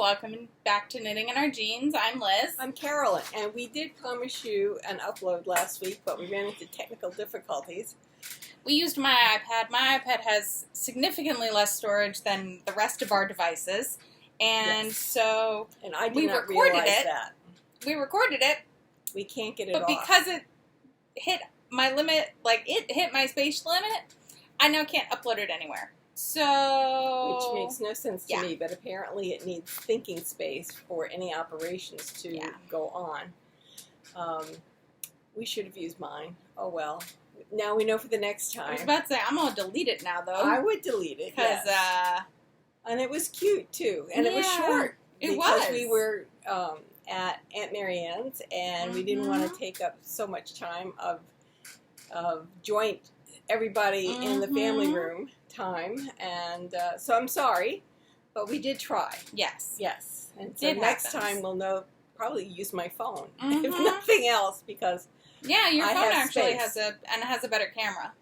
welcome back to Knitting in Our Jeans. I'm Liz. I'm Carolyn, and we did promise you an upload last week, but we ran into technical difficulties. We used my iPad. My iPad has significantly less storage than the rest of our devices, and so and I did not realize that. We recorded it. We can't get it but off. Because it hit my limit, like it hit my space limit, I now can't upload it anywhere. So, which makes no sense to me, but apparently it needs thinking space for any operations to go on. We should have used mine. Oh well. Now we know for the next time. I was about to say, I'm going to delete it now, though. I would delete it, because and it was cute, too. And it was short. Because we were at Aunt Marianne's, and we didn't want to take up so much time of joint everybody in the family room time, and so I'm sorry, but we did try. Yes. Yes. And so next time we'll know, probably use my phone, if nothing else, because your phone actually has a better camera.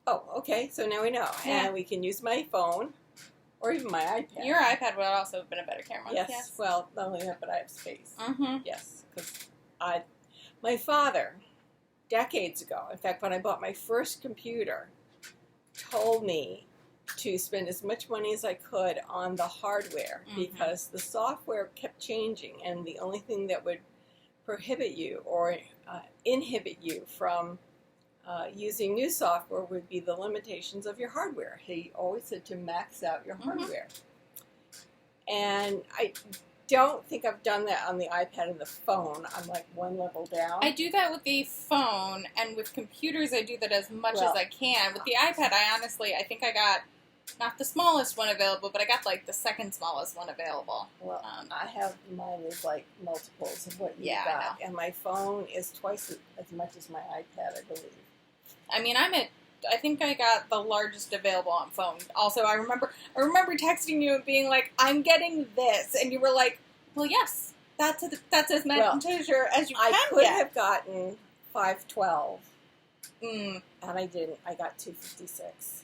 Oh, okay, so now we know. Yeah. And we can use my phone, or even my iPad. Your iPad would also have been a better camera. Yes. Well, not only that, but I have space. Mm-hmm. Yes, because my father, decades ago, in fact, when I bought my first computer, told me to spend as much money as I could on the hardware because the software kept changing, and the only thing that would prohibit you or inhibit you from using new software would be the limitations of your hardware. He always said to max out your hardware. And I don't think I've done that on the iPad and the phone. I'm like one level down. I do that with the phone, and with computers I do that as much as I can. With the iPad, I think I got not the smallest one available, but I got like the second smallest one available. Well, I have mine is like multiples of what you got. I know. And my phone is twice as much as my iPad, I believe. I mean, I think I got the largest available on phone. Also, I remember texting you and being like, "I'm getting this," and you were like, "Well, yes, that's as much as you can get." I could have gotten 512, and I didn't. I got 256.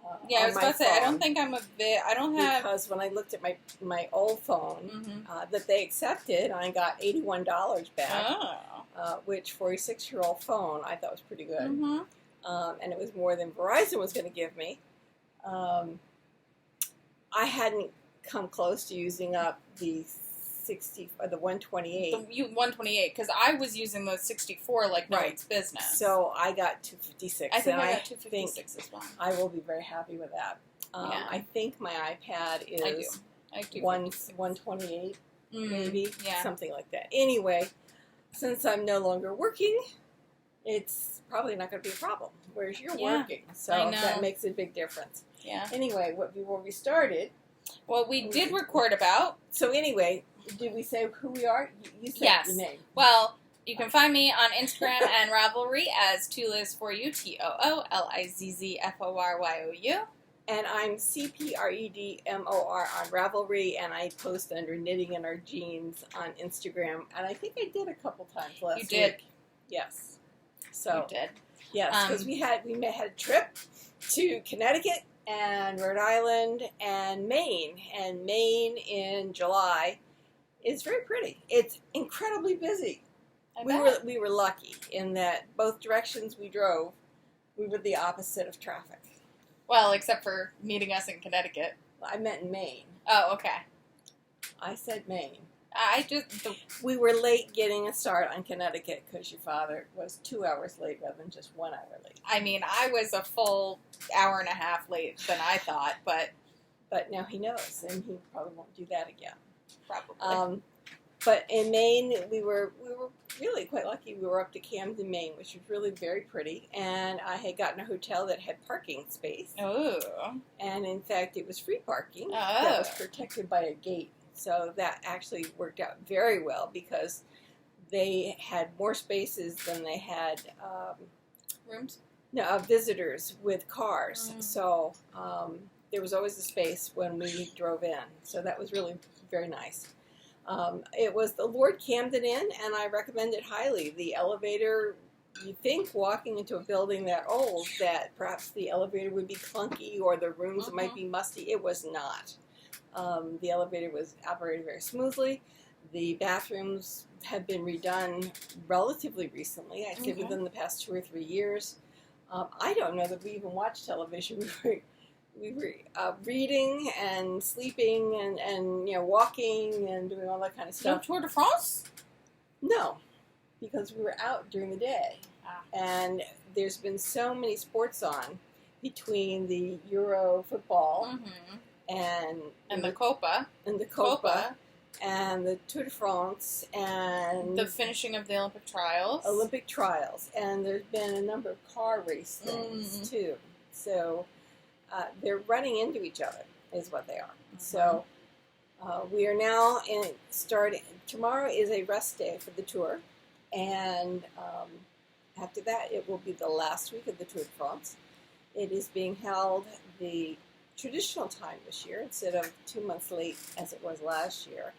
I was about to say, I don't think I'm I don't have, because when I looked at my old phone that they accepted, I got $81 back, which for a 6-year-old phone I thought was pretty good. And it was more than Verizon was going to give me. I hadn't come close to using up the 128. The 128, because I was using those 64 like no it's business. So I got 256. I think I got 256 as well. I will be very happy with that. I think my iPad is I do 128, maybe, something like that. Anyway, since I'm no longer working, it's probably not going to be a problem. Whereas you're working, so that makes a big difference. Yeah. Anyway, before we started, well, we did record about. So anyway, did we say who we are? You said your name. Well, you can find me on Instagram and Ravelry as TooLiz4You, TOOLIZZFORYOU. And I'm CPREDMOR on Ravelry, and I post under Knitting in Our Jeans on Instagram. And I think I did a couple times last week. You did. Yes. So you did. Yes, because we had a trip to Connecticut and Rhode Island and Maine. And Maine in July is very pretty. It's incredibly busy. We were lucky in that both directions we drove, we were the opposite of traffic. Well, except for meeting us in Connecticut. I meant in Maine. Oh, okay. I said Maine. We were late getting a start on Connecticut because your father was 2 hours late rather than just 1 hour late. I mean, I was a full hour and a half late than I thought, but now he knows, and he probably won't do that again. Probably. But in Maine, we were really quite lucky. We were up to Camden, Maine, which was really very pretty, and I had gotten a hotel that had parking space. Oh. And in fact, it was free parking. Oh. That was protected by a gate. So that actually worked out very well because they had more spaces than they had rooms. No, visitors with cars. So there was always a space when we drove in. So that was really very nice. It was the Lord Camden Inn, and I recommend it highly. The elevator, you think walking into a building that old that perhaps the elevator would be clunky or the rooms might be musty. It was not. The elevator was operating very smoothly. The bathrooms have been redone relatively recently, I'd say within the past 2 or 3 years. I don't know that we even watched television. We were reading and sleeping and walking and doing all that kind of No stuff. Tour de France? No, because we were out during the day. And there's been so many sports on between the Euro football and the Copa. And the Copa. And the Tour de France, and the finishing of the Olympic trials. And there's been a number of car race things, too. So they're running into each other, is what they are. So we are now starting. Tomorrow is a rest day for the Tour. And after that, it will be the last week of the Tour de France. It is being held the traditional time this year, instead of 2 months late as it was last year.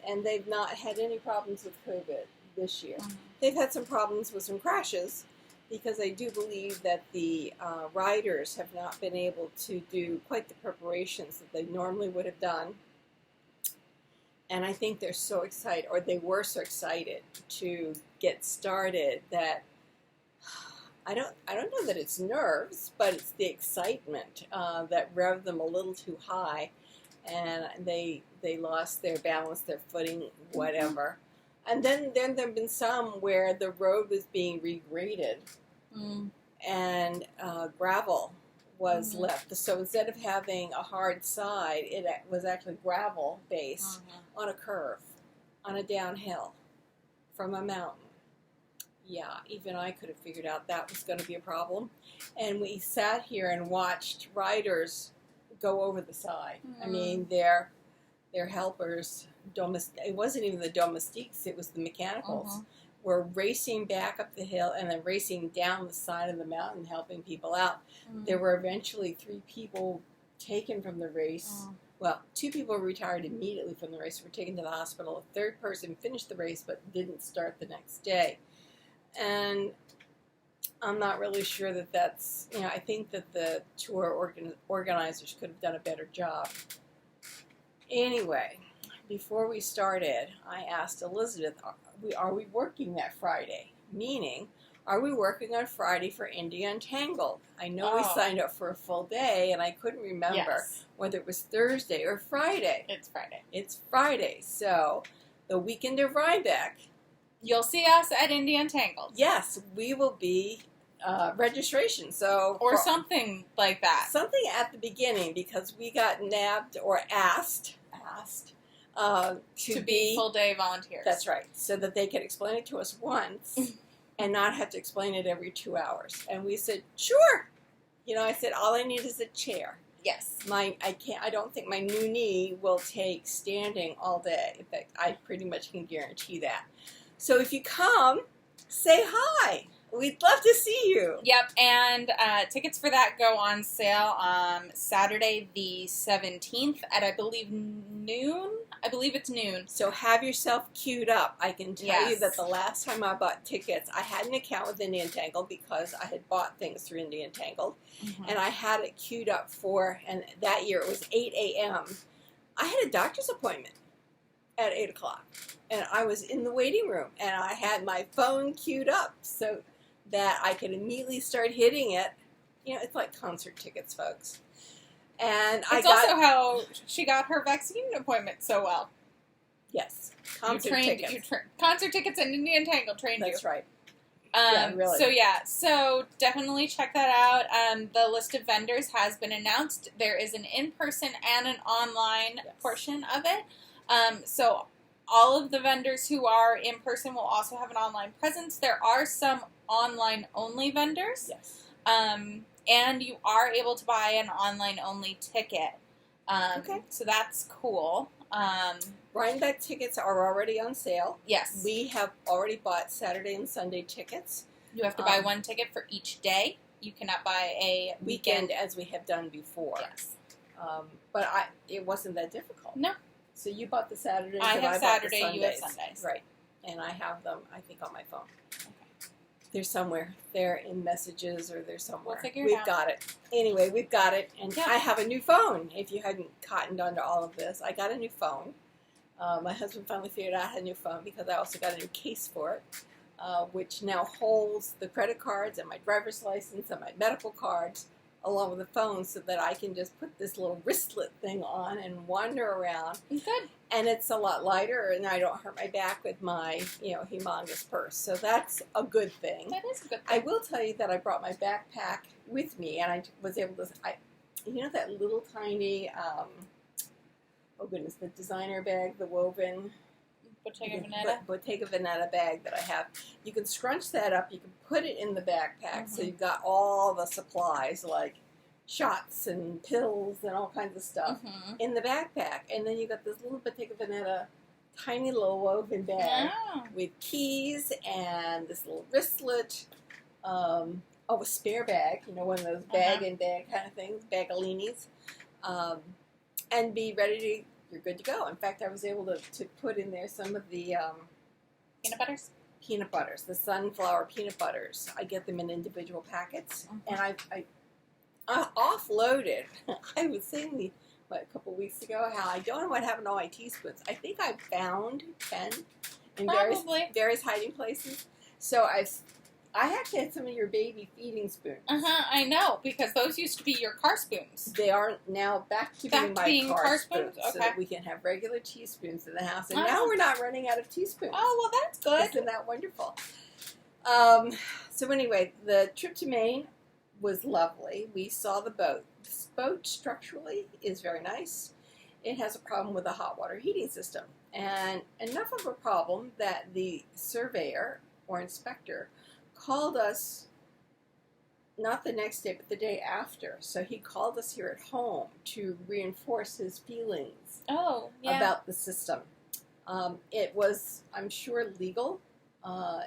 And they've not had any problems with COVID this year. They've had some problems with some crashes, because I do believe that the riders have not been able to do quite the preparations that they normally would have done. And I think they're so excited, or they were so excited to get started, that I don't know that it's nerves, but it's the excitement that revved them a little too high, and they lost their balance, their footing, whatever. And then there have been some where the road was being regraded, and gravel was left. So instead of having a hard side, it was actually gravel base on a curve, on a downhill from a mountain. Yeah, even I could have figured out that was going to be a problem. And we sat here and watched riders go over the side. I mean, their helpers, it wasn't even the domestiques, it was the mechanicals, were racing back up the hill and then racing down the side of the mountain, helping people out. There were eventually 3 people taken from the race. Well, 2 people retired immediately from the race, were taken to the hospital. A 3rd person finished the race but didn't start the next day. And I'm not really sure that that's, I think that the tour organizers could have done a better job. Anyway, before we started, I asked Elizabeth, are we working that Friday? Meaning, are we working on Friday for India Untangled? I know we signed up for a full day, and I couldn't remember whether it was Thursday or Friday. It's Friday. It's Friday. So, the weekend of Rhinebeck. You'll see us at India Untangled. Yes, we will be registration. So or something like that. Something at the beginning, because we got nabbed or asked to be full day volunteers. That's right. So that they could explain it to us once and not have to explain it every 2 hours. And we said, sure. I said, all I need is a chair. Yes. I don't think my new knee will take standing all day. In fact, I pretty much can guarantee that. So if you come, say hi. We'd love to see you. Yep, and tickets for that go on sale Saturday the 17th at, I believe, noon? I believe it's noon. So have yourself queued up. I can tell you that the last time I bought tickets, I had an account with India Untangled because I had bought things through India Untangled. And I had it queued up and that year it was 8 a.m. I had a doctor's appointment at 8 o'clock. And I was in the waiting room, and I had my phone queued up so that I could immediately start hitting it. It's like concert tickets, folks. And it's also how she got her vaccine appointment so well. Yes, concert tickets. Concert tickets and India Untangled trained you. That's right. Really. So definitely check that out. The list of vendors has been announced. There is an in-person and an online portion of it. So all of the vendors who are in person will also have an online presence. There are some online-only vendors. Yes. And you are able to buy an online-only ticket. So that's cool. Rhinebeck tickets are already on sale. Yes. We have already bought Saturday and Sunday tickets. You have to buy one ticket for each day. You cannot buy a weekend as we have done before. Yes. But it wasn't that difficult. No. So you bought the Saturdays I and have I Saturday, bought the you have Sundays. Sundays. Right. And I have them, I think, on my phone. Okay. They're somewhere. They're in messages or they're somewhere. We'll figure it We've out. got it. Anyway, we've got it. And Yeah. I have a new phone. If you hadn't cottoned onto all of this, I got a new phone. My husband finally figured out I had a new phone because I also got a new case for it, which now holds the credit cards and my driver's license and my medical cards along with the phone so that I can just put this little wristlet thing on and wander around. Good. And it's a lot lighter, and I don't hurt my back with my, humongous purse. So that's a good thing. That is a good I thing. will tell you that I brought my backpack with me, and I was able to, that little tiny, the designer bag, the woven Bottega Veneta. Bottega Veneta bag that I have. You can scrunch that up. You can put it in the backpack, so Mhm. you've got all the supplies like shots and pills and all kinds of stuff in the backpack. And then you've got this little Bottega Veneta tiny little woven bag with keys and this little wristlet. A spare bag, one of those bag and bag kind of things, bagalinis. And be ready to, you're good to go. In fact, I was able to put in there some of the Peanut butters? peanut butters, the sunflower peanut butters. I get them in individual packets. And I offloaded. I was saying a couple weeks ago how I don't know what happened to all my teaspoons. I think I found 10 in various hiding places. So I have to have some of your baby feeding spoons. I know, because those used to be your car spoons. They are now back to being my car spoons, Okay. so that we can have regular teaspoons in the house. And now we're not running out of teaspoons. Oh, well, that's good. Isn't that wonderful? So anyway, the trip to Maine was lovely. We saw the boat. This boat structurally is very nice. It has a problem with the hot water heating system. And enough of a problem that the surveyor or inspector called us not the next day, but the day after. So he called us here at home to reinforce his feelings about the system. It was, I'm sure, legal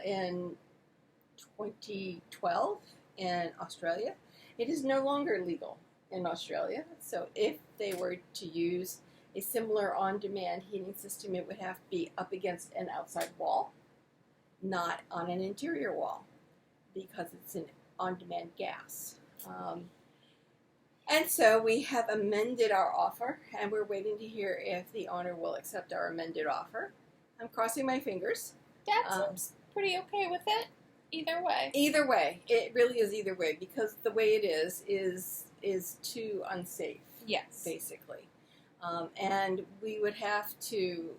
in 2012 in Australia. It is no longer legal in Australia. So if they were to use a similar on-demand heating system, it would have to be up against an outside wall, not on an interior wall, because it's an on-demand gas. And so we have amended our offer, and we're waiting to hear if the owner will accept our amended offer. I'm crossing my fingers. That seems pretty okay with it, either way. Either way. It really is either way, because the way it is too unsafe, Yes. basically. And we would have to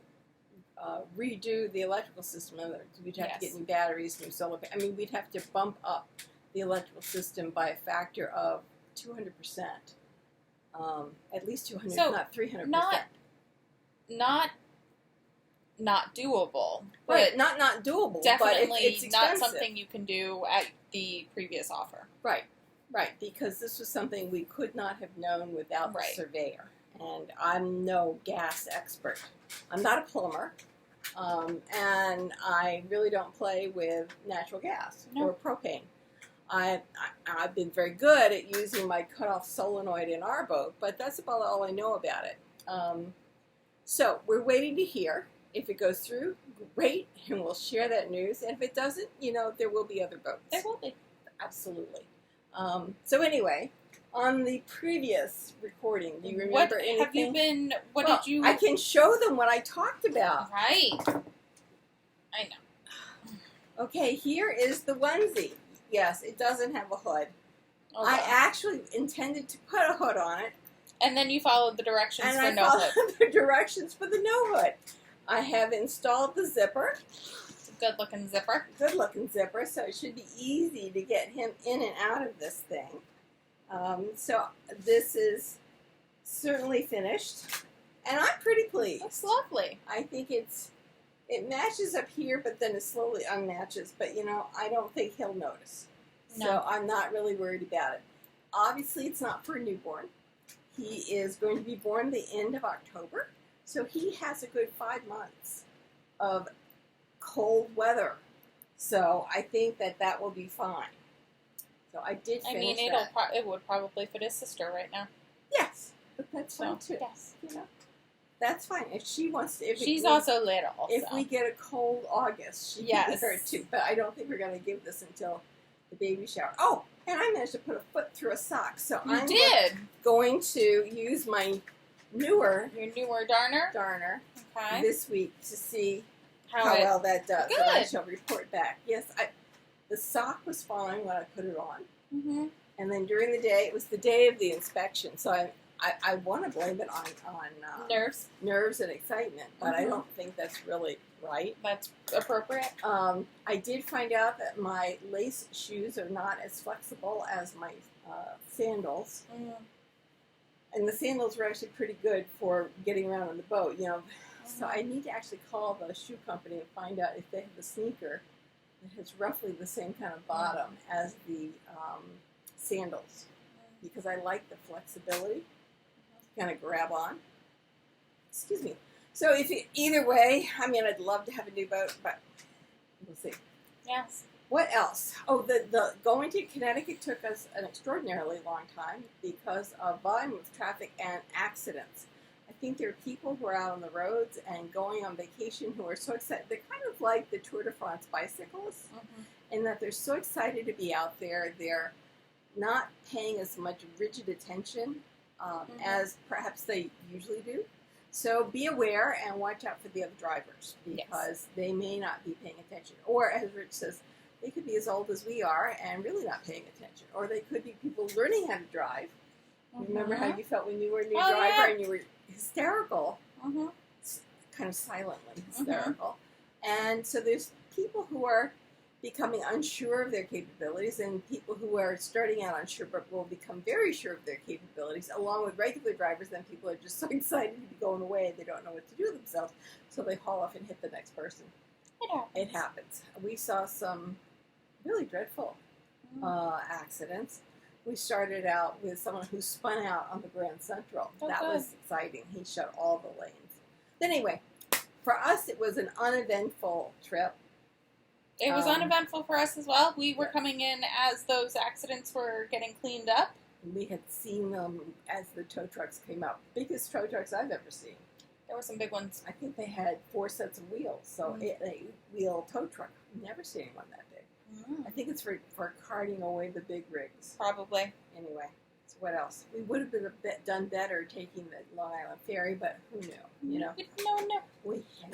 redo the electrical system. In other words, we'd have to get new batteries, new solar. We'd have to bump up the electrical system by a factor of 200%. At least 200, So, not 300%. Not doable. Right, not doable, Definitely but it's not expensive. something you can do at the previous offer. Right, because this was something we could not have known without the surveyor. And I'm no gas expert. I'm not a plumber. And I really don't play with natural gas or propane. I've been very good at using my cutoff solenoid in our boat, but that's about all I know about it. So we're waiting to hear. If it goes through, great, and we'll share that news. And if it doesn't, there will be other boats. There will be. Absolutely. So anyway, on the previous recording, do you remember anything? Have you been, did you? I can show them what I talked about. Right. I know. Okay, here is the onesie. Yes, it doesn't have a hood. Okay. I actually intended to put a hood on it. And then you followed the directions And for I no hood. followed the directions for the no hood. I have installed the zipper. It's a good-looking zipper. Good looking zipper, so it should be easy to get him in and out of this thing. So this is certainly finished, and I'm pretty pleased. Looks lovely. I think it matches up here, but then it slowly unmatches. But I don't think he'll notice. No. So I'm not really worried about it. Obviously, it's not for a newborn. He is going to be born the end of October. So he has a good 5 months of cold weather. So I think that will be fine. So I did finish it would probably fit his sister right now. Yes, but that's fine too. Yes. That's fine. If she wants to, She's also little. If we get a cold August, she can wear it too. But I don't think we're going to give this until the baby shower. Oh, and I managed to put a foot through a sock. So I'm going to use my your newer darner this week to see how well that does. Good. And I shall report back. Yes, the sock was fine when I put it on. Mm-hmm. And then during the day, it was the day of the inspection, so I want to blame it on nerves and excitement, but I don't think that's really right. That's appropriate. I did find out that my lace shoes are not as flexible as my sandals, and the sandals were actually pretty good for getting around on the boat, you know. So I need to actually call the shoe company and find out if they have a sneaker that has roughly the same kind of bottom as the sandals, because I like the flexibility to kind of grab on. Excuse me. So either way, I mean, I'd love to have a new boat, but we'll see. Yes. What else? Oh, the going to Connecticut took us an extraordinarily long time because of volume of traffic and accidents. I think there are people who are out on the roads and going on vacation who are so excited. They're kind of like the Tour de France bicyclists, in that they're so excited to be out there. They're not paying as much rigid attention as perhaps they usually do. So be aware and watch out for the other drivers, because they may not be paying attention. Or, as Rich says, they could be as old as we are and really not paying attention. Or they could be people learning how to drive. Remember how you felt when you were a new driver and you were hysterical, kind of silently hysterical. And so there's people who are becoming unsure of their capabilities, and people who are starting out unsure but will become very sure of their capabilities, along with regular drivers. Then people are just so excited to be going away, they don't know what to do with themselves, so they haul off and hit the next person. It happens. We saw some really dreadful accidents. We started out with someone who spun out on the Grand Central. That was exciting. He shut all the lanes. But anyway, for us, it was an uneventful trip. It was uneventful for us as well. We were coming in as those accidents were getting cleaned up. We had seen them as the tow trucks came out. Biggest tow trucks I've ever seen. There were some big ones. I think they had 4 sets of wheels, so a wheel tow truck. I've never seen one that big. I think it's for carting away the big rigs. Probably. Anyway, so what else? We would have done better taking the Long Island Ferry, but who knew? You know.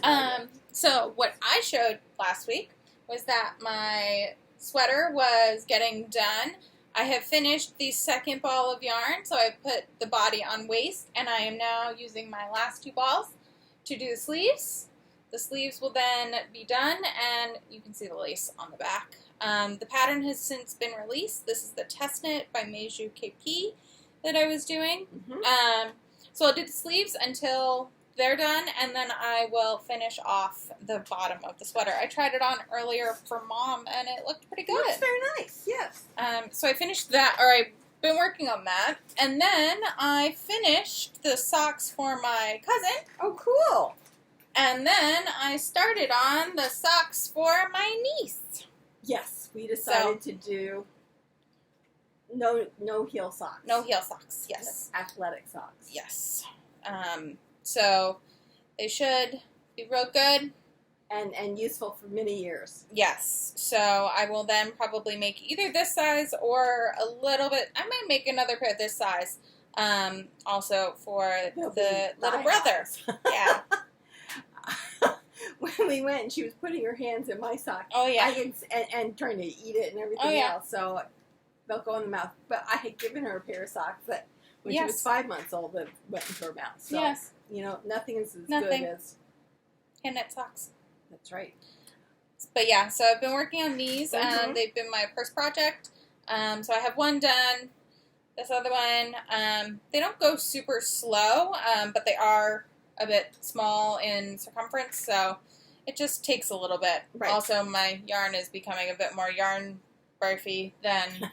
No. So what I showed last week was that my sweater was getting done. I have finished the second ball of yarn, so I put the body on waist, and I am now using my last 2 balls to do the sleeves. The sleeves will then be done, and you can see the lace on the back. The pattern has since been released. This is the test knit by Meiju KP that I was doing. So I'll do the sleeves until they're done, and then I will finish off the bottom of the sweater. I tried it on earlier for Mom, and it looked pretty good. Looks very nice, yes. So I finished that, or I've been working on that, and then I finished the socks for my cousin. Oh, cool. And then I started on the socks for my niece. Yes, we decided to do no heel socks. No heel socks, yes. Athletic socks. Yes. So they should be real good. And useful for many years. Yes. So I will then probably make either this size or a little bit. I might make another pair this size. Also for the little brother. Yeah. When we went and she was putting her hands in my sock. Oh, yeah. And trying to eat it and everything else. So they'll go in the mouth. But I had given her a pair of socks that when she was 5 months old that went into her mouth. So, you know, nothing is as good as hand knit socks. That's right. But yeah, so I've been working on these. They've been my first project. So I have one done. This other one, they don't go super slow, but they are a bit small in circumference, so it just takes a little bit. Right. Also, my yarn is becoming a bit more yarn barfy than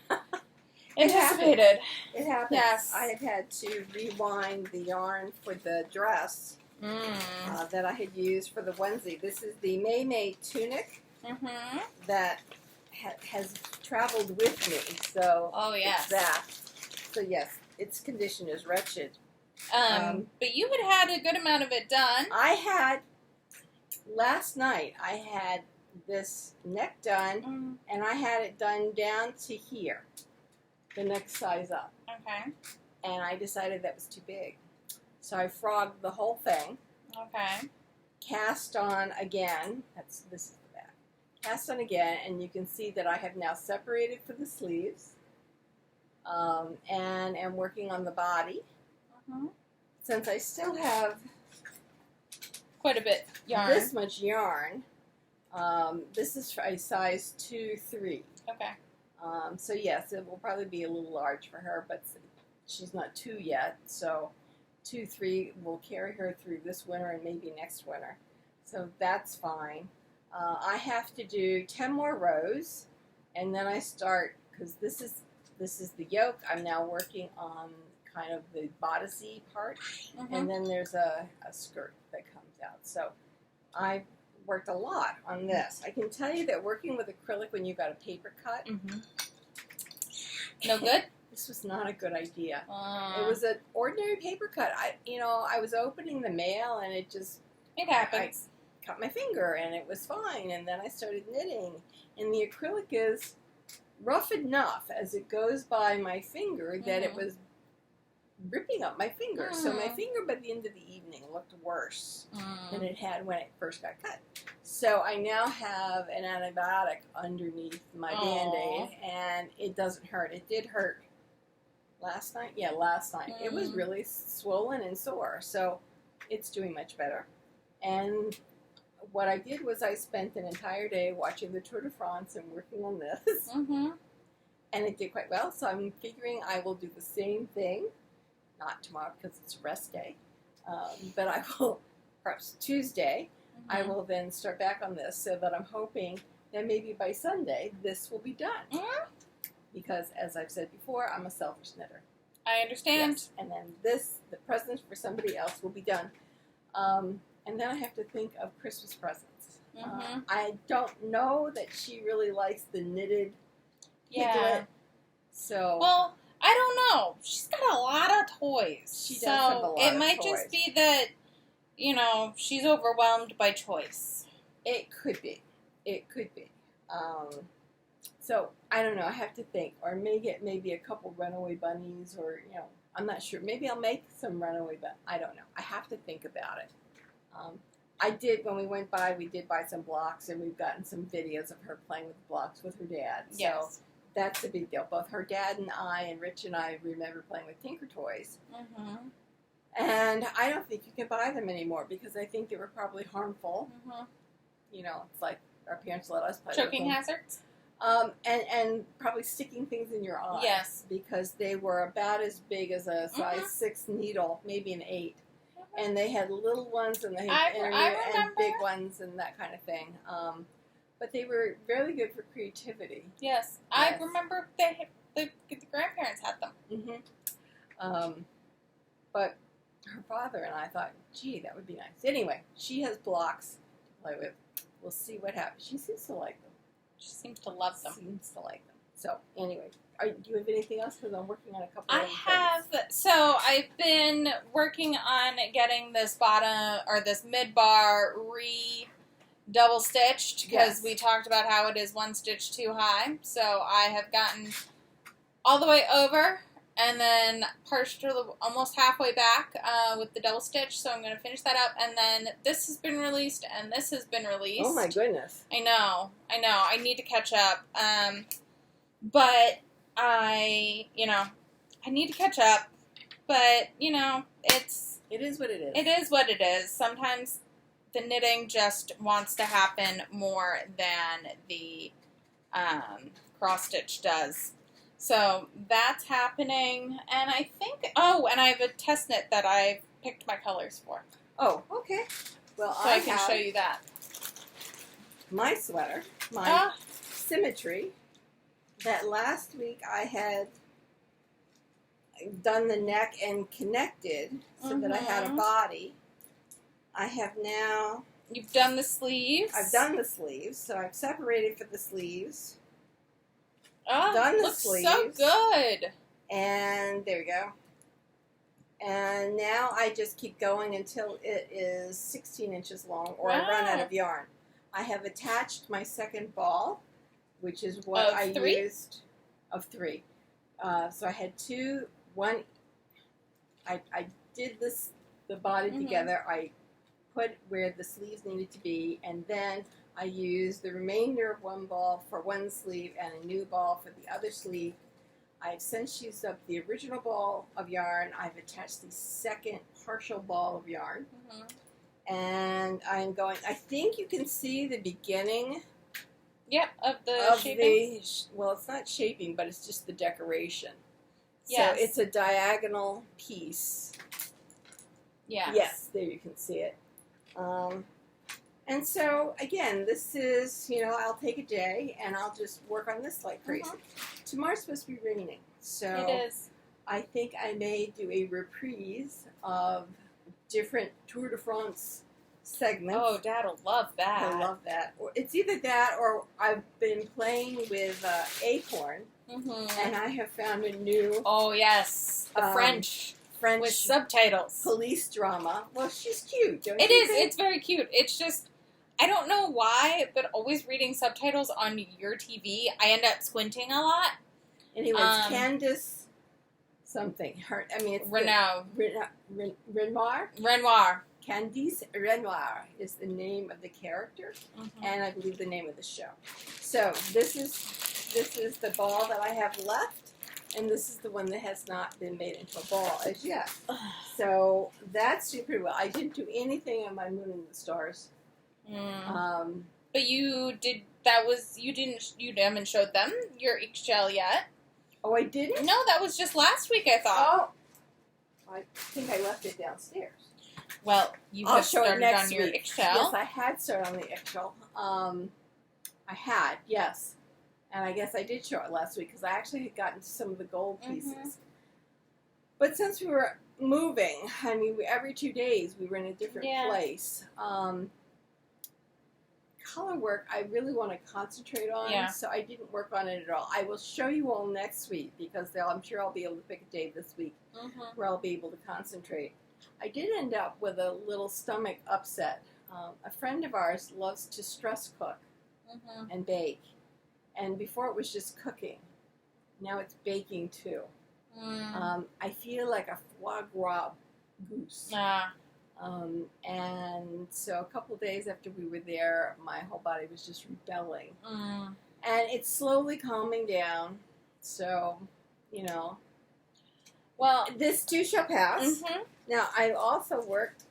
anticipated. It happens. Yes. I have had to rewind the yarn for the dress that I had used for the onesie. This is the May tunic that has traveled with me. So it's that. So yes, its condition is wretched. But you had a good amount of it done. Last night, I had this neck done, and I had it done down to here, the next size up. Okay. And I decided that was too big. So I frogged the whole thing. Okay. Cast on again. This is the back. Cast on again, and you can see that I have now separated for the sleeves. And am working on the body. Since I still have quite a bit yarn. This much yarn. This is a size 2-3. Okay. So yes, it will probably be a little large for her, but she's not 2 yet, so 2-3 will carry her through this winter and maybe next winter. So that's fine. I have to do 10 more rows, and then I start, because this is the yoke. I'm now working on kind of the bodicey part, and then there's a skirt that comes out. So I worked a lot on this. I can tell you that working with acrylic when you've got a paper cut, no good? This was not a good idea. It was an ordinary paper cut. I was opening the mail, and it happens. I cut my finger, and it was fine. And then I started knitting, and the acrylic is rough enough as it goes by my finger that it was ripping up my finger. So my finger by the end of the evening looked worse than it had when it first got cut. So I now have an antibiotic underneath my Band-Aid, and it doesn't hurt. It did hurt last night. Yeah, last night. It was really swollen and sore, so it's doing much better. And what I did was I spent an entire day watching the Tour de France and working on this. And it did quite well, so I'm figuring I will do the same thing. Not tomorrow because it's a rest day, but I will, perhaps Tuesday, I will then start back on this, so that I'm hoping that maybe by Sunday this will be done. Because, as I've said before, I'm a selfish knitter. I understand. Yes. And then the present for somebody else will be done. And then I have to think of Christmas presents. I don't know that she really likes the knitted piglet. So well, I don't know. She's got a lot of toys. She does have a lot of toys. It might just be that, she's overwhelmed by choice. It could be. It could be. So, I don't know. I have to think. Or maybe a couple runaway bunnies, or, I'm not sure. Maybe I'll make some runaway bunnies. I don't know. I have to think about it. I did, when we went by, we did buy some blocks, and we've gotten some videos of her playing with blocks with her dad. So that's a big deal. Both her dad and I, and Rich and I, remember playing with Tinker Toys. And I don't think you can buy them anymore, because I think they were probably harmful. It's like our parents let us play choking with them. hazards? And probably sticking things in your eyes. Yes. Because they were about as big as a size 6 needle, maybe an 8. And they had little ones, and they had and big ones, and that kind of thing. But they were really good for creativity. Yes. I remember the grandparents had them. But her father and I thought, gee, that would be nice. Anyway, she has blocks to play with. We'll see what happens. She seems to like them. She seems to love them. Seems to like them. So, anyway. Do you have anything else? Because I'm working on a couple of things. So I've been working on getting this bottom, or this mid-bar double stitched, because we talked about how it is 1 stitch too high. So I have gotten all the way over, and then almost halfway back with the double stitch. So I'm going to finish that up, and then this has been released, and this has been released. Oh my goodness! I know. I need to catch up. But I need to catch up, but, it is what it is. It is what it is. Sometimes the knitting just wants to happen more than the cross-stitch does. So that's happening, and I think, and I have a test knit that I've picked my colors for. Oh, okay. Well, so I can show you that. My sweater, my Symmetry, that last week I had done the neck and connected so that I had a body. I have now... You've done the sleeves? I've done the sleeves, so I've separated for the sleeves. Oh, done the looks sleeves. So good. And there we go. And now I just keep going until it is 16 inches long, or I run out of yarn. I have attached my second ball, which is what I used of 3. So I had 2, 1. I did the body together. I put where the sleeves needed to be, and then I used the remainder of 1 ball for 1 sleeve and a new ball for the other sleeve. I've since used up the original ball of yarn. I've attached the second partial ball of yarn. And I'm going, I think you can see the beginning. Yep, of the shaping. Well, it's not shaping, but it's just the decoration. Yes. So it's a diagonal piece. Yes, there you can see it. And so, again, this is, I'll take a day and I'll just work on this like crazy. Tomorrow's supposed to be raining, so it is. I think I may do a reprise of different Tour de France segments. Oh, Dad will love that. I love that. It's either that or I've been playing with Acorn, and I have found a new... Oh, yes. The French with subtitles. Police drama. Well, she's cute, don't you think? It is. Think? It's very cute. It's just... I don't know why, but always reading subtitles on your TV, I end up squinting a lot. Anyway, it's Candace something. It's Renoir. Candice Renoir is the name of the character, and I believe the name of the show. So this is the ball that I have left, and this is the one that has not been made into a ball as yet. So that's super well. I didn't do anything on my Moon and the Stars. But you haven't showed them your eggshell yet. Oh, I didn't? No, that was just last week, I thought. Oh, I think I left it downstairs. Well, you have started on your eggshell. Yes, I had started on the eggshell. I had, yes. And I guess I did show it last week because I actually had gotten some of the gold pieces. But since we were moving, every 2 days we were in a different place. Color work I really want to concentrate on, so I didn't work on it at all. I will show you all next week because I'm sure I'll be able to pick a day this week where I'll be able to concentrate. I did end up with a little stomach upset. A friend of ours loves to stress cook and bake, and before it was just cooking. Now it's baking too. I feel like a foie gras goose. And so a couple days after we were there, my whole body was just rebelling. And it's slowly calming down. So, Well, this too shall pass. Now, I also worked...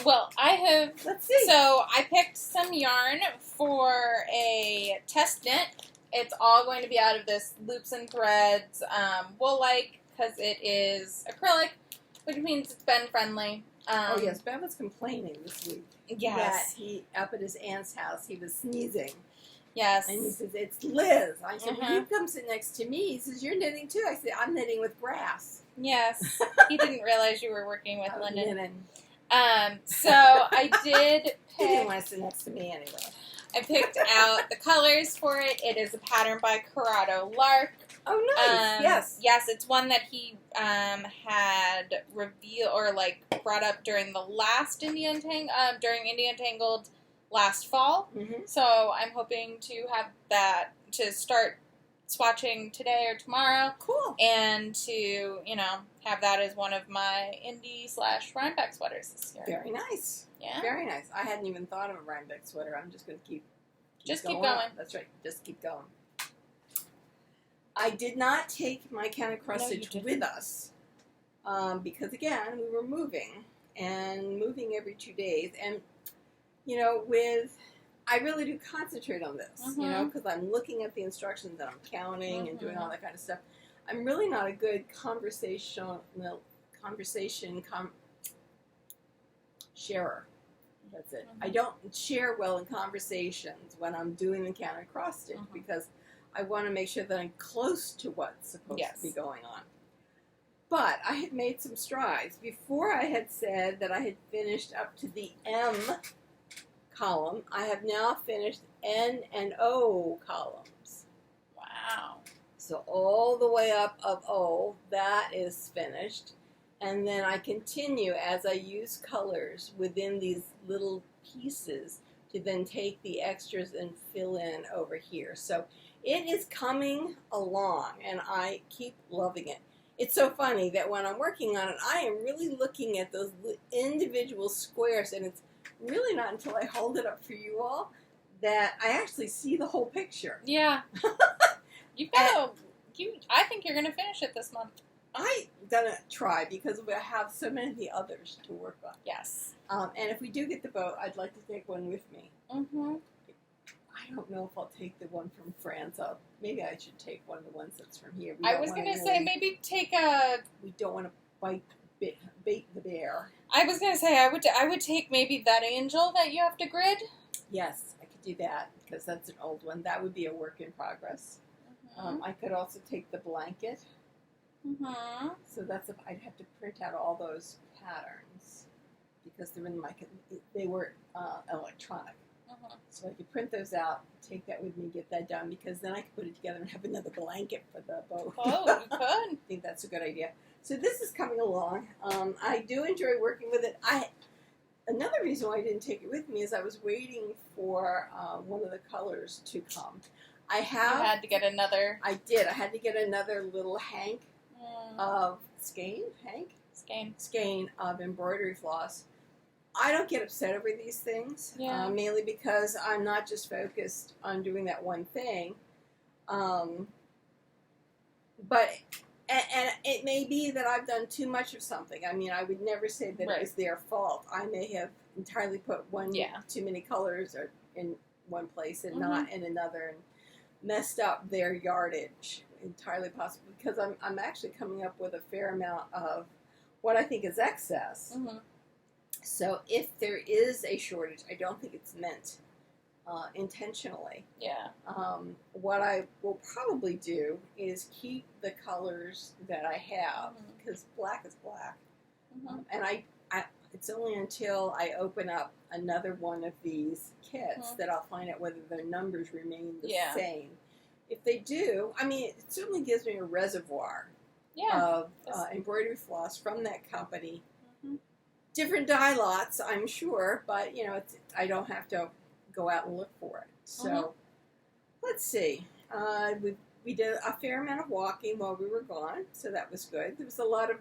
Well, I have... Let's see. So, I picked some yarn for a test knit. It's all going to be out of this Loops and Threads wool-like, because it is acrylic, which means it's bend-friendly. Oh, yes, Ben was complaining this week. Yes. That up at his aunt's house, he was sneezing. Yes. And he says, it's Lizz. I said, well, you come sit next to me. He says, you're knitting too. I said, I'm knitting with grass. Yes. He didn't realize you were working with linen. So I did pick... He didn't want to sit next to me anyway. I picked out the colors for it. It is a pattern by Corrado Lark. Oh, nice. Yes. Yes, it's one that he had revealed or brought up during the last during Indie Untangled last fall. So I'm hoping to have that to start swatching today or tomorrow. Cool. And to, have that as one of my Indie/Rhinebeck sweaters this year. Very nice. Yeah. Very nice. I hadn't even thought of a Rhinebeck sweater. I'm just going to keep going. That's right. Just keep going. I did not take my can of crossstitch with us because, again, we were moving every 2 days. And, I really do concentrate on this, because I'm looking at the instructions and I'm counting and doing all that kind of stuff. I'm really not a good conversation sharer. That's it. I don't share well in conversations when I'm doing the can of cross-stitch because I want to make sure that I'm close to what's supposed to be going on. But I had made some strides. Before I had said that I had finished up to the M column, I have now finished N and O columns. Wow. So all the way up of O, that is finished. And then I continue as I use colors within these little pieces to then take the extras and fill in over here. So it is coming along, and I keep loving it. It's so funny that when I'm working on it, I am really looking at those individual squares, and it's really not until I hold it up for you all that I actually see the whole picture. Yeah. You've got I think you're going to finish it this month. I'm going to try because we have so many of the others to work on. Yes. And if we do get the boat, I'd like to take one with me. Mm-hmm. I don't know if I'll take the one from France. Maybe I should take one of the ones that's from here. I was going to say maybe take a... We don't want to bait the bear. I was going to say I would take maybe that angel that you have to grid. Yes, I could do that because that's an old one. That would be a work in progress. Mm-hmm. I could also take the blanket. Mm-hmm. So I'd have to print out all those patterns because they were electronic. Mm-hmm. So I could print those out, take that with me, get that done, because then I could put it together and have another blanket for the boat. Oh, you could. I think that's a good idea. So this is coming along. I do enjoy working with it. Another reason why I didn't take it with me is I was waiting for one of the colors to come. You had to get another. I did. I had to get another little hank of skein of embroidery floss. I don't get upset over these things, mainly because I'm not just focused on doing that one thing. But it may be that I've done too much of something. I mean, I would never say that it was their fault. I may have entirely put too many colors or in one place and not in another, and messed up their yardage. Entirely possible, because I'm actually coming up with a fair amount of what I think is excess. Mm-hmm. So if there is a shortage, I don't think it's meant intentionally. Yeah. What I will probably do is keep the colors that I have, because black is black. Mm-hmm. And I it's only until I open up another one of these kits that I'll find out whether their numbers remain the same. If they do, I mean, it certainly gives me a reservoir of embroidery floss from that company. Mm-hmm. Different dye lots, I'm sure, but, I don't have to go out and look for it. So, let's see. We did a fair amount of walking while we were gone, so that was good. There was a lot of...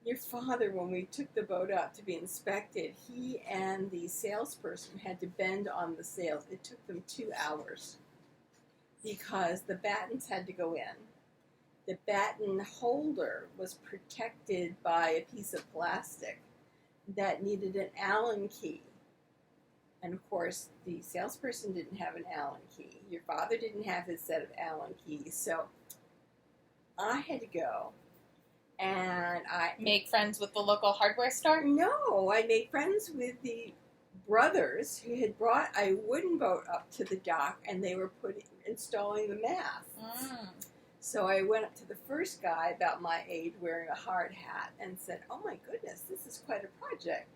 Your father, when we took the boat out to be inspected, he and the salesperson had to bend on the sails. It took them 2 hours because the battens had to go in. The batten holder was protected by a piece of plastic that needed an Allen key. And, of course, the salesperson didn't have an Allen key. Your father didn't have his set of Allen keys. So I had to go. And I make friends with the local hardware store? No, I made friends with the brothers who had brought a wooden boat up to the dock, and they were installing the masts. So I went up to the first guy about my age wearing a hard hat and said, "Oh my goodness, this is quite a project."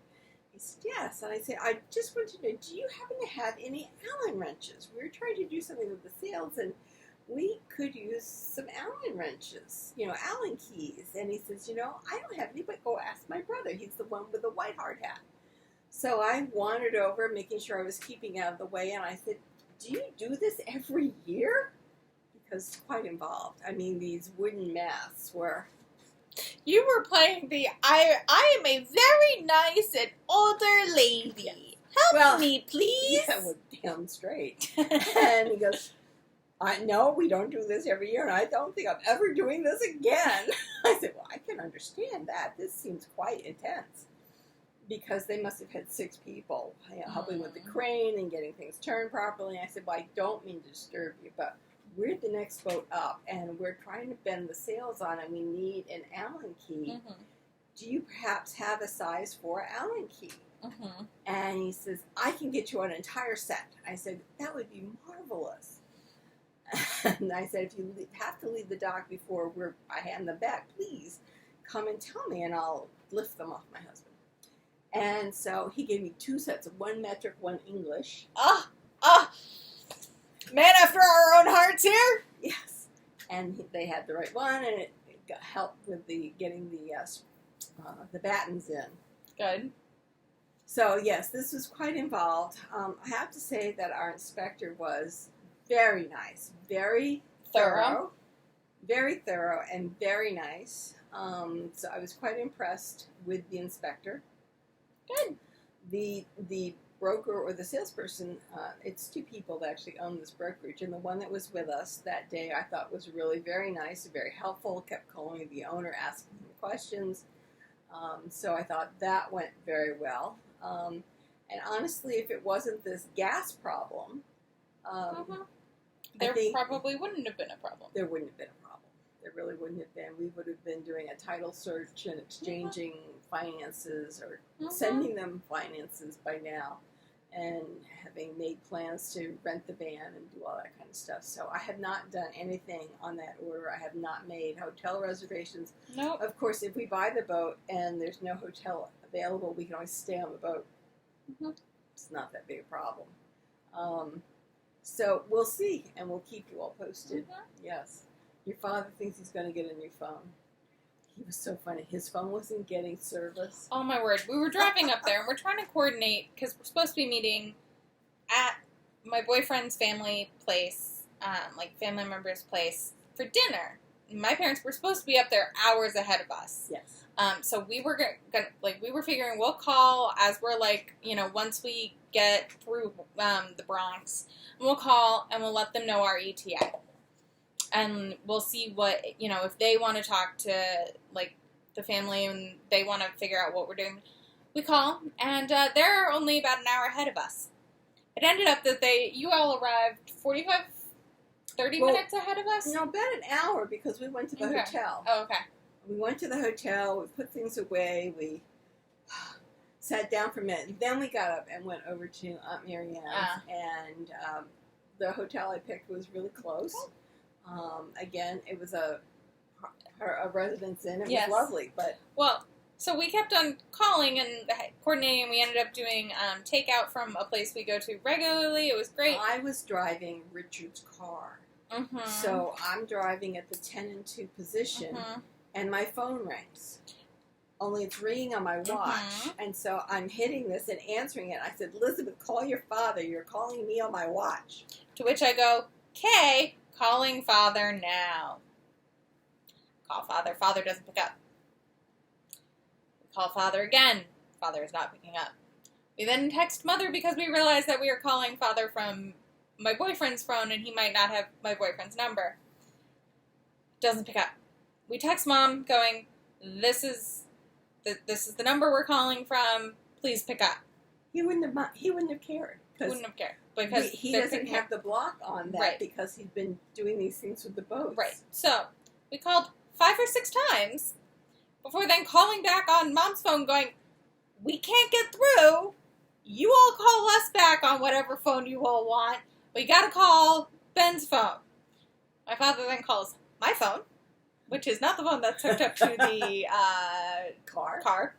He said, "Yes." And I said, "I just want to know, do you happen to have any Allen wrenches? We were trying to do something with the sails, and we could use some Allen wrenches, Allen keys." And he says, "I don't have any, but go ask my brother. He's the one with the white hard hat." So I wandered over, making sure I was keeping out of the way, and I said, "Do you do this every year?" Because it's quite involved. I mean, these wooden masts were... You were playing the, I am a very nice and older lady. Help me, please. Yeah, well, damn straight. And he goes... No, we don't do this every year, and I don't think I'm ever doing this again. I said, well, I can understand that. This seems quite intense. Because they must have had 6 people helping with the crane and getting things turned properly. And I said, well, I don't mean to disturb you, but we're the next boat up, and we're trying to bend the sails on, and we need an Allen key. Do you perhaps have a size 4 Allen key? And he says, I can get you an entire set. I said, that would be marvelous. And I said, if you have to leave the dock before I hand them back, please come and tell me, and I'll lift them off my husband. And so he gave me 2 sets of 1 metric, 1 English. Man after our own hearts here. Yes. And they had the right one, and it helped with getting the the battens in. Good. So, yes, this was quite involved. I have to say that our inspector was very nice, very thorough, very thorough, and very nice. So I was quite impressed with the inspector. Good. The broker or the salesperson, it's two people that actually own this brokerage, and the one that was with us that day I thought was really very nice, very helpful, kept calling the owner, asking him questions. So I thought that went very well. And honestly, if it wasn't this gas problem, there probably wouldn't have been a problem. There wouldn't have been a problem. There really wouldn't have been. We would have been doing a title search and exchanging finances or sending them finances by now and having made plans to rent the van and do all that kind of stuff. So I have not done anything on that order. I have not made hotel reservations. Nope. Of course, if we buy the boat and there's no hotel available, we can always stay on the boat. It's not that big a problem. So we'll see, and we'll keep you all posted. Yes. Your father thinks he's going to get a new phone. He was so funny. His phone wasn't getting service. Oh, my word. We were driving up there, and we're trying to coordinate, because we're supposed to be meeting at my boyfriend's family place, like family member's place, for dinner. My parents were supposed to be up there hours ahead of us. Yes. So we were we were figuring we'll call as we're once we get through the Bronx, and we'll call and we'll let them know our ETA. And we'll see what, if they want to talk to, the family and they want to figure out what we're doing. We call, and they're only about an hour ahead of us. It ended up that you all arrived 30 minutes ahead of us? No, about an hour because we went to the hotel. Oh, okay. We went to the hotel, we put things away, we sat down for a minute. Then we got up and went over to Aunt Marianne's, and the hotel I picked was really close. Again, it was a residence inn. It was lovely, but so we kept on calling and coordinating. We ended up doing takeout from a place we go to regularly. It was great. I was driving Richard's car, so I'm driving at the 10 and 2 position, and my phone rings. Only it's ringing on my watch, and so I'm hitting this and answering it. I said, "Elizabeth, call your father. You're calling me on my watch." To which I go, "Okay. Calling father now." Call father. Father doesn't pick up. We call father again. Father is not picking up. We then text mother because we realized that we were calling father from my boyfriend's phone and he might not have my boyfriend's number. Doesn't pick up. We text mom going, this is the number we're calling from. Please pick up. He wouldn't have cared. He wouldn't have cared. Because he doesn't have the block on that because he's been doing these things with the boats. Right. So we called 5 or 6 times before then calling back on mom's phone going, we can't get through. You all call us back on whatever phone you all want. We got to call Ben's phone. My father then calls my phone, which is not the phone that's hooked up to the car.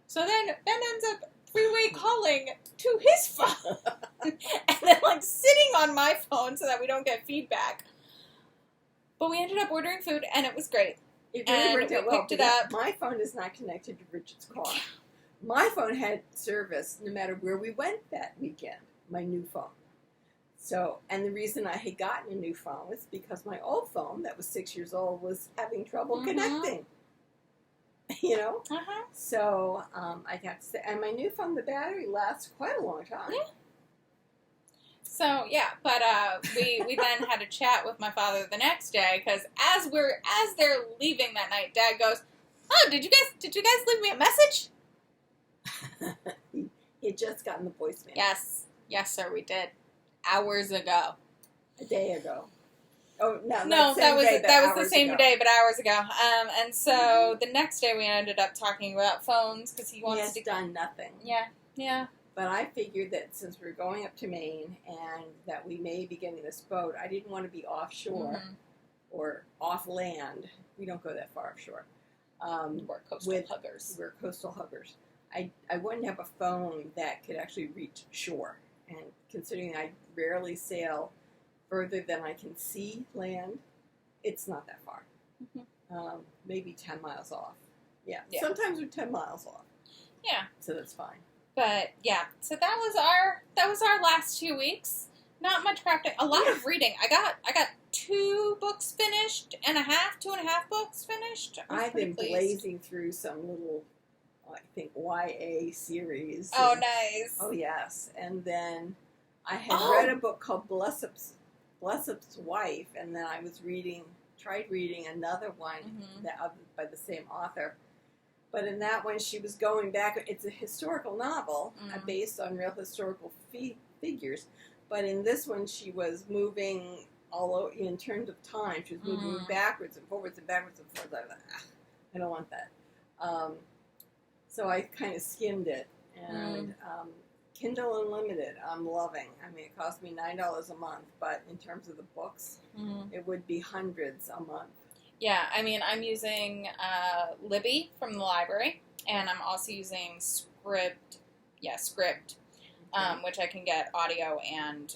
So then Ben ends up three-way calling to his phone. And then, sitting on my phone so that we don't get feedback. But we ended up ordering food, and it was great. It really worked out well. Picked it up. My phone is not connected to Richard's car. My phone had service no matter where we went that weekend, my new phone. So, and the reason I had gotten a new phone was because my old phone, that was 6 years old, was having trouble connecting. So I got to say, and my new phone, the battery lasts quite a long time. Yeah. So but we then had a chat with my father the next day because as they're leaving that night, Dad goes, "Oh, did you guys leave me a message?" He had just gotten the voicemail. Yes, sir, we did hours ago. A day ago. Oh no, that was the same day, but hours ago. And so the next day we ended up talking about phones because he wants to. Done nothing. Yeah. But I figured that since we're going up to Maine and that we may be getting this boat, I didn't want to be offshore or off land. We don't go that far offshore. We're coastal huggers. We're coastal huggers. I wouldn't have a phone that could actually reach shore. And considering I rarely sail further than I can see land, it's not that far. Maybe 10 miles off. Yeah. Yeah. Sometimes we're 10 miles off. Yeah. So that's fine. But yeah, so that was our last 2 weeks. Not much crafting, a lot of reading. I got 2 books finished and a half, 2.5 books finished. I've been blazing through some little, I think, YA series. Oh, nice. Oh, yes. And then I had read a book called Blessup's Wife, and then I was tried reading another one by the same author. But in that one, she was going back. It's a historical novel based on real historical figures. But in this one, she was moving in terms of time. She was moving backwards and forwards and backwards and forwards. I was like, I don't want that. So I kind of skimmed it. And Kindle Unlimited, I'm loving. I mean, it cost me $9 a month. But in terms of the books, it would be hundreds a month. Yeah, I mean, I'm using Libby from the library, and I'm also using Script, which I can get audio and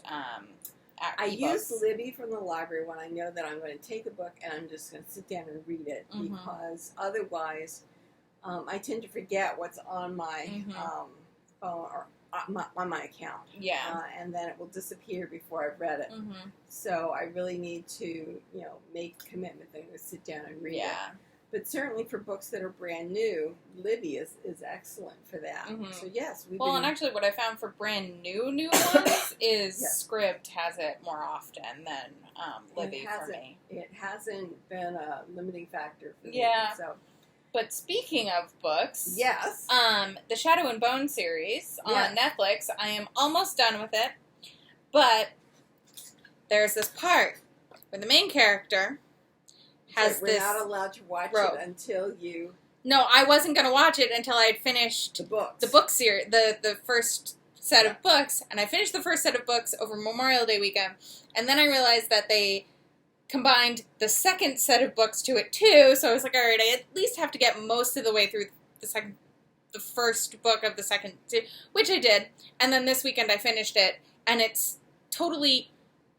I use Libby from the library when I know that I'm going to take a book and I'm just going to sit down and read it, because otherwise I tend to forget what's on my phone or on my account. Yeah. And then it will disappear before I've read it. So I really need to, make a commitment that I'm going to sit down and read it. But certainly for books that are brand new, Libby is excellent for that. So yes, and actually what I found for brand new ones is Script has it more often than Libby for me. It hasn't been a limiting factor for me. Yeah. So. But speaking of books, yes, the Shadow and Bone series on Netflix, I am almost done with it, but there's this part where the main character has we're not allowed to watch it until you... No, I wasn't going to watch it until I had finished the book series, the first set of books, and I finished the first set of books over Memorial Day weekend, and then I realized that they combined the second set of books to it too, so I was like, all right, I at least have to get most of the way through the first book of the second, which I did, and then this weekend I finished it, and it's totally,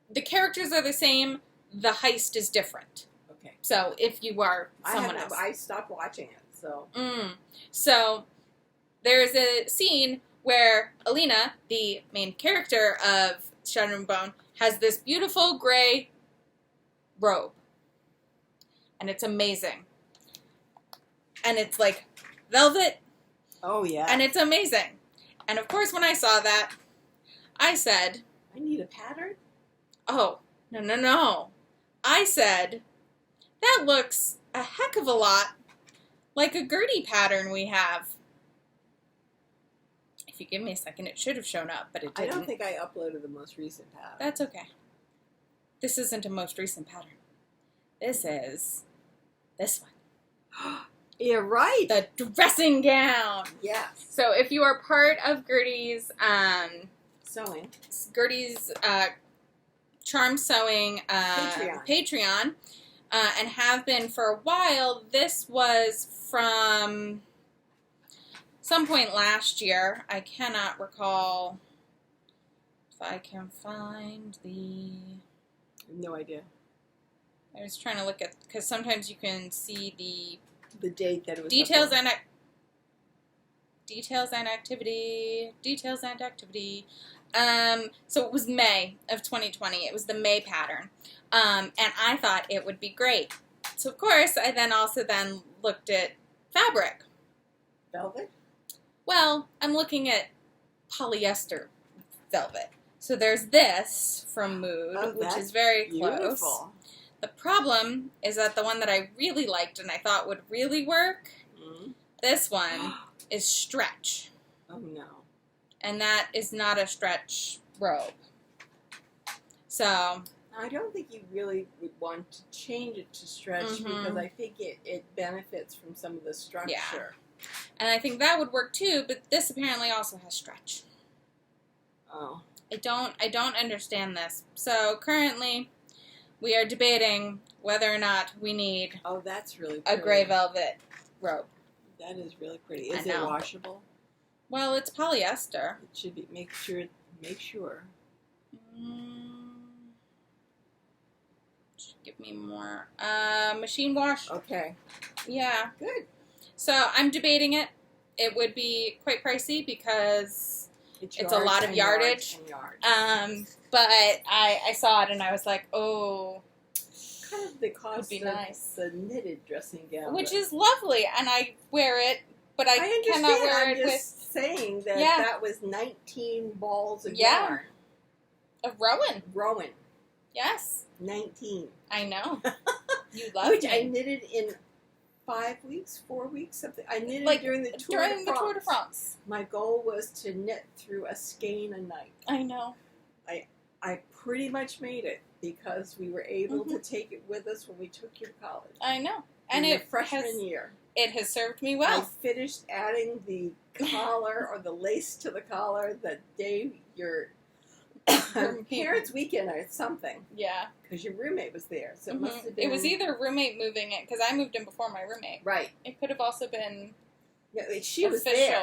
the characters are the same, the heist is different. Okay. So if you are someone else. I stopped watching it, so. So there's a scene where Alina, the main character of Shadow and Bone, has this beautiful gray robe. And it's amazing. And it's like velvet. Oh, yeah. And it's amazing. And of course, when I saw that, I said... I need a pattern? Oh, no. I said, that looks a heck of a lot like a Gertie pattern we have. If you give me a second, it should have shown up, but it didn't. I don't think I uploaded the most recent pattern. That's okay. This isn't a most recent pattern. This is this one. You're right. The dressing gown. Yes. So if you are part of Gertie's Charm Sewing Patreon and have been for a while, this was from some point last year. I cannot recall if I can find the... No idea. I was trying to look at, because sometimes you can see the date that it was details and activity. So it was May of 2020. It was the May pattern, and I thought it would be great. So of course, I then looked at fabric. Velvet? Well, I'm looking at polyester velvet. So there's this from Mood, which is very beautiful. Close. The problem is that the one that I really liked and I thought would really work, this one is stretch. Oh, no. And that is not a stretch robe. So... I don't think you really would want to change it to stretch because I think it benefits from some of the structure. Yeah. And I think that would work too, but this apparently also has stretch. Oh. I don't understand this. So currently, we are debating whether or not we need that's really pretty. A gray velvet robe. That is really pretty. Is it washable? Well, it's polyester. It should be. Make sure. Give me more. Machine wash. Okay. Yeah. Good. So I'm debating it. It would be quite pricey because it's a lot of yardage. But I saw it and I was like, oh, kind of the cost would be of nice. the knitted dressing gown, which is lovely, and I wear it, but I understand. cannot wear I'm it just saying that that was 19 balls of Yeah. yarn. Of Rowan. Rowan. Yes. 19. I know. You love Which me. I knitted in 4 weeks, something. I knitted during the Tour de France. My goal was to knit through a skein a night. I know. I pretty much made it because we were able to take it with us when we took you to college. I know. And in freshman year. It has served me well. I finished adding the collar or the lace to the collar the day your parents' weekend or something. Yeah. Because your roommate was there. So it must have been... It was either roommate moving it, because I moved in before my roommate. Right. It could have also been she was there.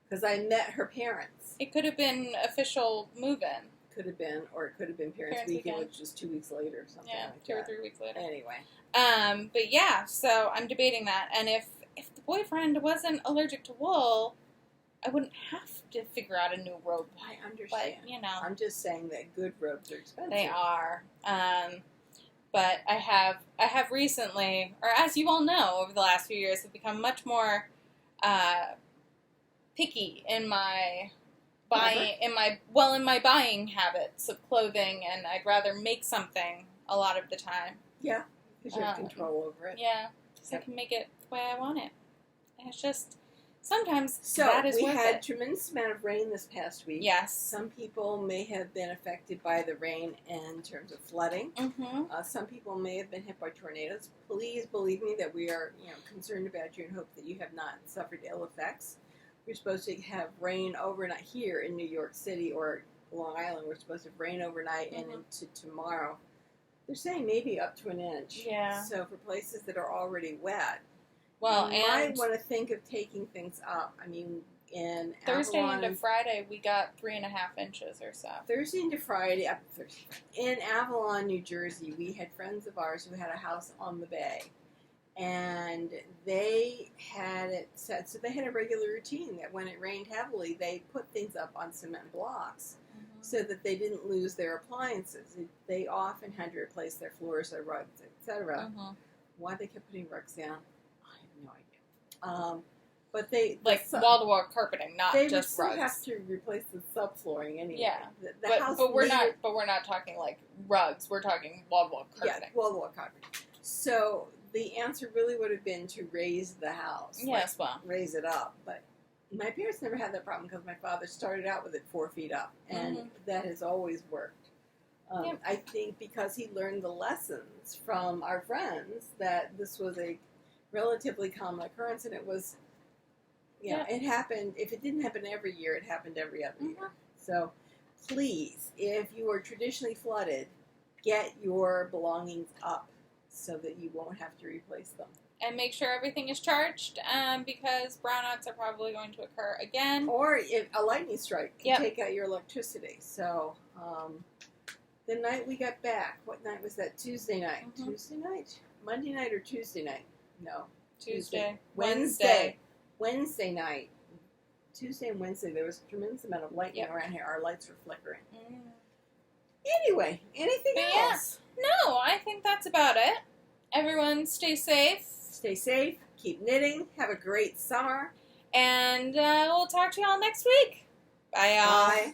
Because I met her parents. It could have been official move-in. Could have been, or it could have been parents' weekend, which was 2 weeks later or something like 2 that. or 3 weeks later. Anyway. But yeah, so I'm debating that. And if the boyfriend wasn't allergic to wool, I wouldn't have to figure out a new robe. I understand. But, you know. I'm just saying that good robes are expensive. They are. But I have recently, or as you all know, over the last few years, have become much more picky in my buying, in my buying habits of clothing, and I'd rather make something a lot of the time. Yeah, because you have control over it. Yeah, because I can make it the way I want it. And it's just, sometimes so that is worth it. We had a tremendous amount of rain this past week. Yes. Some people may have been affected by the rain in terms of flooding. Mm-hmm. Some people may have been hit by tornadoes. Please believe me that we are concerned about you and hope that you have not suffered ill effects. We're supposed to have rain overnight here in New York City or Long Island. We're supposed to have rain overnight and into tomorrow. They're saying maybe up to an inch. Yeah. So for places that are already wet, well, you might want to think of taking things up. I mean, in Thursday Avalon, into Friday, we got 3.5 inches or so. Thursday into Friday, in Avalon, New Jersey, we had friends of ours who had a house on the bay. And they had it set, so they had a regular routine that when it rained heavily, they put things up on cement blocks so that they didn't lose their appliances. They often had to replace their floors, their rugs, etc. Why they kept putting rugs down, I have no idea. But they wall-to-wall carpeting, not just rugs. They have to replace the subflooring anyway. Yeah, house but we're not talking like rugs. We're talking wall-to-wall carpeting. Yeah, wall-to-wall carpeting. So the answer really would have been to raise the house. Yes, raise it up. But my parents never had that problem because my father started out with it 4 feet up, and that has always worked. I think because he learned the lessons from our friends that this was a relatively common occurrence, and it was, it happened. If it didn't happen every year, it happened every other year. So please, if you are traditionally flooded, get your belongings up so that you won't have to replace them. And make sure everything is charged, because brownouts are probably going to occur again. Or if a lightning strike can take out your electricity. So the night we got back, what night was that? Tuesday night. Tuesday night? Monday night or Tuesday night? No. Tuesday. Wednesday night. Tuesday and Wednesday, there was a tremendous amount of lightning around here. Our lights were flickering. Anyway, anything else? No, I think that's about it. Everyone stay safe. Stay safe. Keep knitting. Have a great summer. And we'll talk to y'all next week. Bye, y'all. Bye.